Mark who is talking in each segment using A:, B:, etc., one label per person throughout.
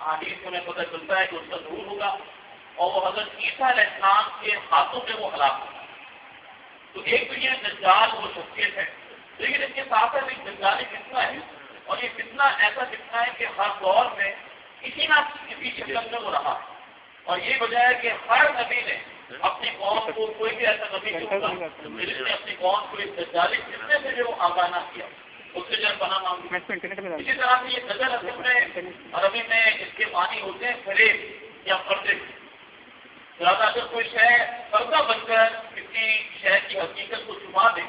A: احادیث میں پتہ چلتا ہے کہ اس کا ظہور ہوگا اور وہ حضرت عیسیٰ علیہ السلام کے ہاتھوں میں وہ ہلاک ہوگا. تو ایک تو یہ دجال وہ شخصیت ہے، لیکن اس کے ساتھ ساتھ ایک دجالی فتنہ ہے، اور یہ فتنہ ایسا فتنہ ہے کہ ہر دور میں کسی نہ کسی شکل میں وہ رہا ہے. اور یہ وجہ ہے کہ ہر نبی نے اپنی قوم کو، کوئی بھی ایسا نبی نہیں ہوگا جس نے اپنی قوم کو اس دجالی فتنے سے جو آگاہ نہ کیا، اس سے جو پناہ مانگی. اسی طرح سے یہ دجال اصل میں عربی میں اس کے معنی ہوتے ہیں فریب یا پردے. زیادہ اگر کوئی شے پردہ بن کر کسی شے کی حقیقت کو چھپا دے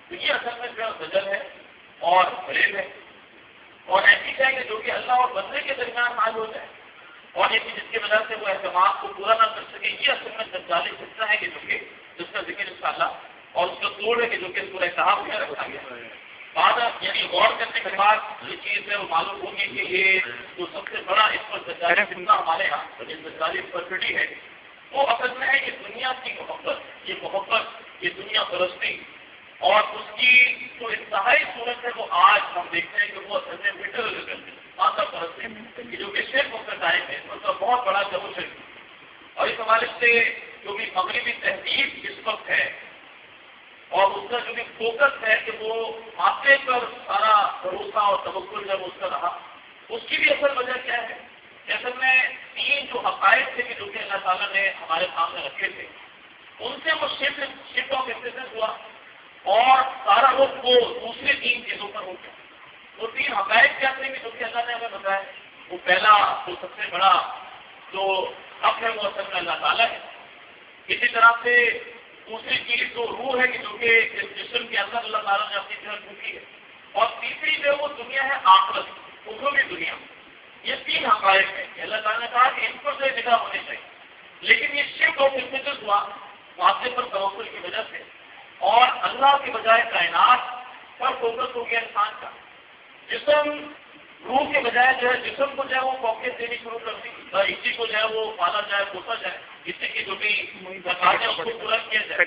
A: تو یہ اصل میں جو دجل ہے اور فریب ہے. اور ایسی شے کہ جو کہ اللہ اور بندے کے درمیان حال ہو جائے، اور یہ جس کی وجہ سے وہ اعتماد کو پورا نہ کر سکے، یہ اصل میں دجالی فتنہ ہے کہ جو کہ جس کا ذکر انشاءاللہ اور اس کا توڑ ہے کہ جو کہ سورہ کہف میں رکھا گیا. بعد یعنی غور کرنے کے بعد یہ چیز ہے وہ معلوم ہوگی کہ یہ جو سب سے بڑا اس پر دجالی فتنہ ہمارے یہاں اس دجالی پرسٹی ہے وہ اصل میں ہے کہ دنیا کی محبت، یہ دنیا پرستی، اور اس کی جو انتہائی صورت ہے وہ آج ہم دیکھتے ہیں کہ وہ اصل میں مٹیریلزم مادہ پرستی جو کہ شرک کا ٹائم ہے، اس کا بہت بڑا جب شرک. اور اس حوالے سے جو بھی مغربی تہذیب اس وقت ہے اور اس کا جو بھی فوکس ہے کہ وہ مادے پر سارا بھروسہ اور توکل جب اس کا رہا، اس کی بھی اصل وجہ کیا ہے؟ اصل میں تین جو حقائق تھے کہ جو کہ اللہ تعالیٰ نے ہمارے سامنے رکھے تھے، ان سے وہ شفٹ آف ایکسیسنس ہوا اور سارا رخ وہ دوسری تین چیزوں پر ہو گیا. وہ تین حقائق کیا تھے کہ جو کہ اللہ نے ہمیں بتایا؟ وہ پہلا جو سب سے بڑا جو حق ہے وہ اصل میں اللہ تعالیٰ ہے. اسی طرح سے دوسری چیز جو روح ہے کہ جو کہ اس جسم کے اندر اللہ تعالیٰ نے اپنی طرف ڈھونڈی ہے، اور تیسری جو وہ دنیا ہے آخرت، اخروی دنیا. یہ تین حقائق ہیں کہ اللہ تعالیٰ نے کہا کہ ان پر سے نگاہ ہونی چاہیے. لیکن یہ شرک اور فطرت ہوا معاشرے پر توکل کی وجہ سے، اور اللہ کے بجائے کائنات پر فوکس ہو گیا انسان کا. جسم روح کے بجائے جو ہے جسم کو جو ہے وہ فوکس دینی شروع کر دی، اسی کو جو ہے وہ پالا جائے، پوسا جائے، اسی کی جو بھی زکات ہے اس کو پورا کیا جائے.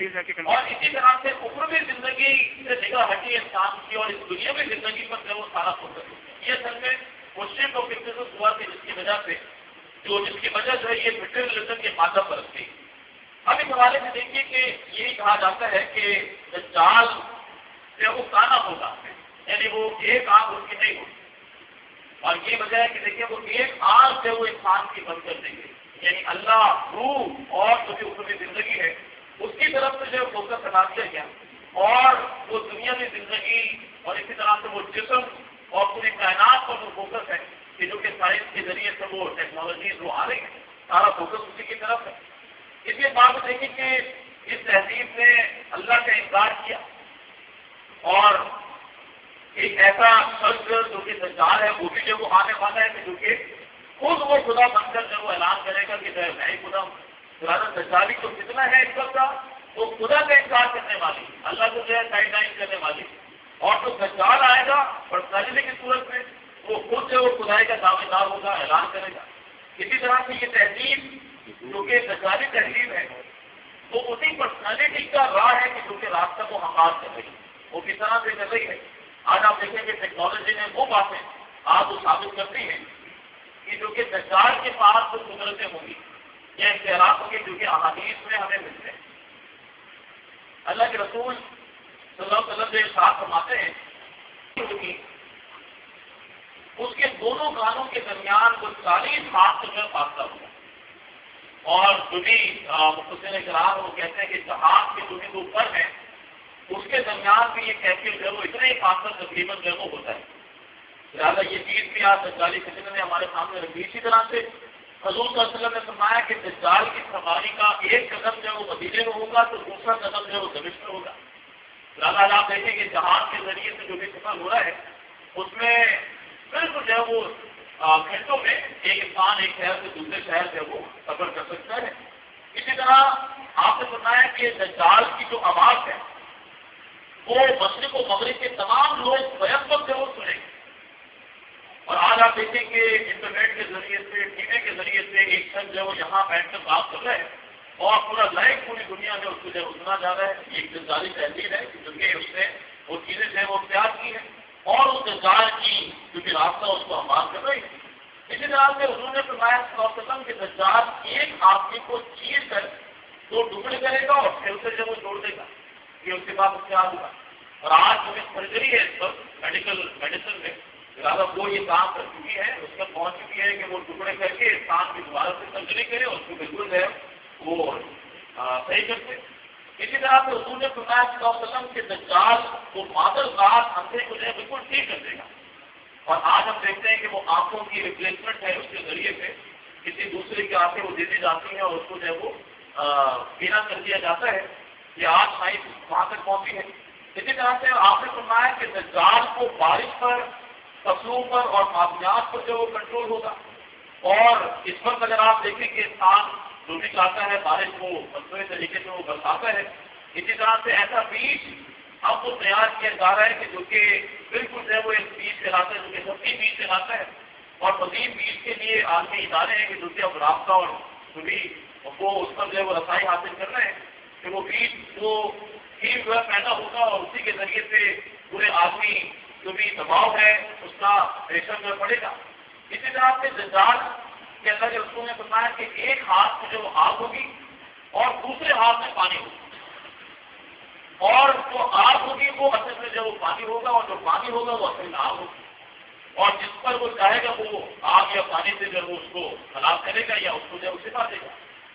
A: اور اسی طرح سے اخروی زندگی سے نگاہ ہٹی انسان کی اور اس دنیا میں زندگی پر جو ہے وہ سارا فوکس ہو گیا. یہ اصل میں کوشچن اور فکر ہوا کہ جس کی وجہ جو ہے یہ مٹیریلزم کے مادہ پرستی. اب اس حوالے سے دیکھیے کہ یہی کہا جاتا ہے کہ دجال سے وہ کانا ہوگا، یعنی وہ ایک آنکھ اس کی نہیں ہوگی. اور یہ وجہ ہے کہ دیکھیے وہ ایک آنکھ سے وہ انسان کی بند کر دیں گے، یعنی اللہ روح اور جو بھی اخروی زندگی ہے اس کی طرف سے جو فوکس ہٹا دیا گیا، اور وہ دنیا کی زندگی اور اسی طرح سے وہ جسم اور پوری کائنات پر جو فوکس ہے کہ جو کہ سائنس کے ذریعے سے وہ ٹیکنالوجیز وہ آ رہی ہیں، سارا فوکس اسی کی طرف ہے. اس لیے بات دیکھیں کہ اس تہذیب نے اللہ کا انکار کیا، اور ایک ایسا شخص جو کہ دجال ہے وہ بھی جو وہ آنے والا ہے کہ جو کہ خود وہ خدا بن کر جب وہ اعلان کرے گا کہ میں ہی خدا ہوں. خدا دجالی تو کتنا ہے اس وقت کا، وہ خدا کا انکار کرنے والی، اللہ کو جو ہے سائڈ لائن کرنے والی. اور جو دجال آئے گا پرسنالٹی کی صورت میں وہ خود سے وہ خدائی کا دعوے دار ہوگا، اعلان کرے گا. اسی طرح سے یہ تہذیب جو کہ دجالی تہذیب ہے وہ اسی پرسنالٹی کا راہ ہے کہ جو کہ راستہ کو حقاق کر رہی ہے. وہ کس طرح سے کر رہی ہے؟ آج آپ دیکھیں کہ ٹیکنالوجی نے وہ باتیں آپ وہ ثابت کرتی ہیں کہ جو کہ دجال کے پاس جو قدرتیں ہوں گی یا اختیارات ہوں گے جو کہ احادیث میں ہمیں ملتے ہیں. اللہ کے رسول صلی اللہ علیہ وسلم جو ارشاد فرماتے ہیں اس کے دونوں کانوں کے درمیان وہ 40 ہاتھ جو ہے فاصلہ ہوگا. اور جو بھی مفسرین کرام وہ کہتے ہیں کہ جہاز کے جو بھی دو پر ہیں اس کے درمیان بھی یہ کیفیت جو ہے وہ اتنا ہی فاصلہ تقریباً جو ہے وہ ہوتا ہے. لہٰذا یہ چیز بھی آج دجالی فتنہ نے ہمارے سامنے رکھی. اسی طرح سے حضور صلی اللہ علیہ وسلم نے فرمایا کہ دجال کی سواری کا ایک قدم جو ہے وہ مدینے میں ہوگا تو دوسرا قدم جو ہے وہ دمشق میں ہوگا. لہٰذا آپ دیکھیں کہ جہاز کے ذریعے سے جو بھی سفر ہو رہا ہے اس میں بالکل جو ہے وہ گھنٹوں میں ایک انسان ایک شہر سے دوسرے شہر سے وہ سفر کر سکتا ہے. اسی طرح آپ نے بتایا کہ دجال کی جو آواز ہے وہ مشرق و مغرب کے تمام لوگ بیک وقت سے وہ سنیں گے. اور آج آپ دیکھیں کہ انٹرنیٹ کے ذریعے سے ٹی وی کے ذریعے سے ایک شخص جو ہے وہ یہاں بیٹھ کر بات کر رہے ہیں اور پورا لائف پوری دنیا میں اس کو جو سنا جا رہا ہے. ایک دجالی تحریر ہے جو کہ اس نے وہ چیزیں جو ہے وہ اختیار کی ہیں اور اس دجال کی جو کہ راستہ اس کو ہموار کر رہی ہے. اسی طرح سے حضور نے فرمایا صلی اللہ علیہ وسلم کہ دجال ایک آدمی کو چیر کر دو ٹکڑے کرے گا اور پھر اسے جب وہ چھوڑ دے گا، یہ اس کے بعد اس سے آ ہوگا۔ اور آج جو سرجری ہے اس پر میڈیسن میں لہٰذا وہ یہ کام کر چکی ہے، اس میں پہنچ چکی ہے کہ وہ ٹکڑے کر کے انسان کی دوبارہ سے سرجری کرے اور اس کو بالکل ہے وہ صحیح کرتے۔ اسی طرح سے حضور نے فرمایا صلی اللہ علیہ وسلم کے دجال کو مادر ذات اندھے کو جو ہے بالکل ٹھیک کر دے گا۔ اور آج ہم دیکھتے ہیں کہ وہ آنکھوں کی ریپلیسمنٹ ہے، اس کے ذریعے سے کسی دوسرے کی آنکھیں وہ دے دی جاتی ہیں اور اس کو جو ہے وہ بینا کر دیا جاتا ہے۔ یہ آج سائنس وہاں تک پہنچی ہے۔ اسی طرح سے آپ نے فرمایا کہ دجال کو بارش پر، فصلوں پر اور معدنیات پر جو وہ کنٹرول ہوگا۔ اور اس وقت اگر آپ دیکھیں کہ انسان جو بھی چاہتا ہے بارش کو مصنوعی طریقے سے وہ برساتا ہے، اسی طرح سے ایسا بیج اب وہ تیار کیا جا رہا ہے کہ جو کہ بالکل جو ہے وہ ایک بیج کہلاتا ہے، جو کہ سبزی بیج کہلاتا ہے۔ اور مزید بیج کے لیے عالمی ادارے ہیں کہ جو کہ اب رابطہ اور جو بھی وہ اس پر جو ہے وہ رسائی حاصل کر رہے ہیں کہ وہ بیج جو جو ہے پیدا ہوگا اور اسی کے ذریعے سے پورے آدمی جو بھی دباؤ ہے اس کا پریشر جو پڑے گا۔ اسی طرح سے دجال کے اللہ کے رسول نے بتایا کہ ایک ہاتھ میں جو آگ ہوگی اور دوسرے ہاتھ میں پانی ہوگا، اور جو آگ ہوگی وہ اصل میں جو پانی ہوگا اور جو پانی ہوگا وہ اصل میں آگ ہوگی، اور جس پر وہ چاہے گا وہ آگ یا پانی سے جو وہ اس کو ہلاک کرے گا یا اس کو جو چھپا دے گا۔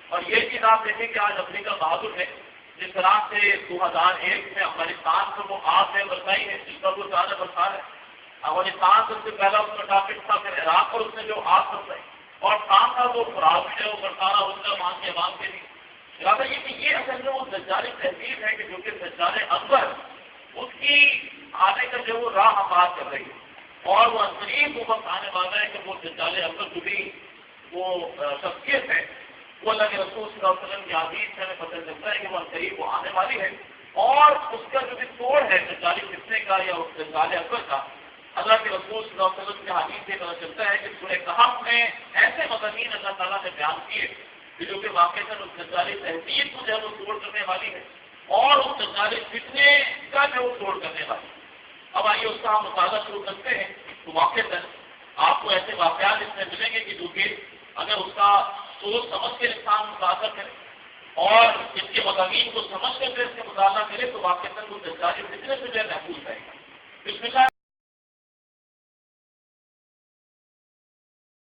A: اور یہ چیز آپ دیکھیں کہ آج افریقہ بہادر ہے، جس طرح سے 2001 میں افغانستان کو وہ آگ میں برسائی ہے، جس پر وہ زیادہ برسا ہے۔ افغانستان سب سے پہلا اس کا ٹارگیٹ تھا، پھر عراق پر اس نے جو آگ برسائی اور کام تھا وہ خراب ہے وہ برسانا ہوتا ہے وہاں کے عوام کے لیے۔ لہٰذا یہ اصل میں وہ دجالی تہذیب ہے کہ جو کہ دجال اکبر اس کی آنے کا جو وہ راہ ہموار کر رہی ہے، اور وہ قریب وہ وقت آنے والا ہے کہ وہ دجال اکبر جو بھی وہ شخصیت ہے وہ اللہ کے رسول صلی اللہ علیہ وسلم کی حدیث سے ہمیں پتہ چلتا ہے کہ وہ قریب وہ آنے والی ہے، اور اس کا جو بھی توڑ ہے دجالی فتنے کا یا دجال اکبر کا، اللہ کے رسول صلی اللہ علیہ وسلم کی حدیث سے پتہ چلتا ہے کہ سورہ کہف میں ایسے مضامین اللہ تعالیٰ نے بیان کیے کہ جو کہ واقعہ اس دجالی تہذیب کو جو ہے وہ توڑ کرنے والی ہے اور اس دجالی فتنے کا جو وہ توڑ کرنے والی ہے۔ اب آئیے اس کا ہم مطالعہ شروع کرتے ہیں تو واقعہ آپ کو ایسے واقعات اس میں ملیں گے کہ جو کہ اگر اس کا سوچ سمجھ کے انسان مطالعہ کرے اور اس کے مضامین کو سمجھ کر اس کے مطالعہ کرے تو واقعہ وہ دجالی فتنے سے جو ہے محفوظ رہے گا۔ بسم اللہ۔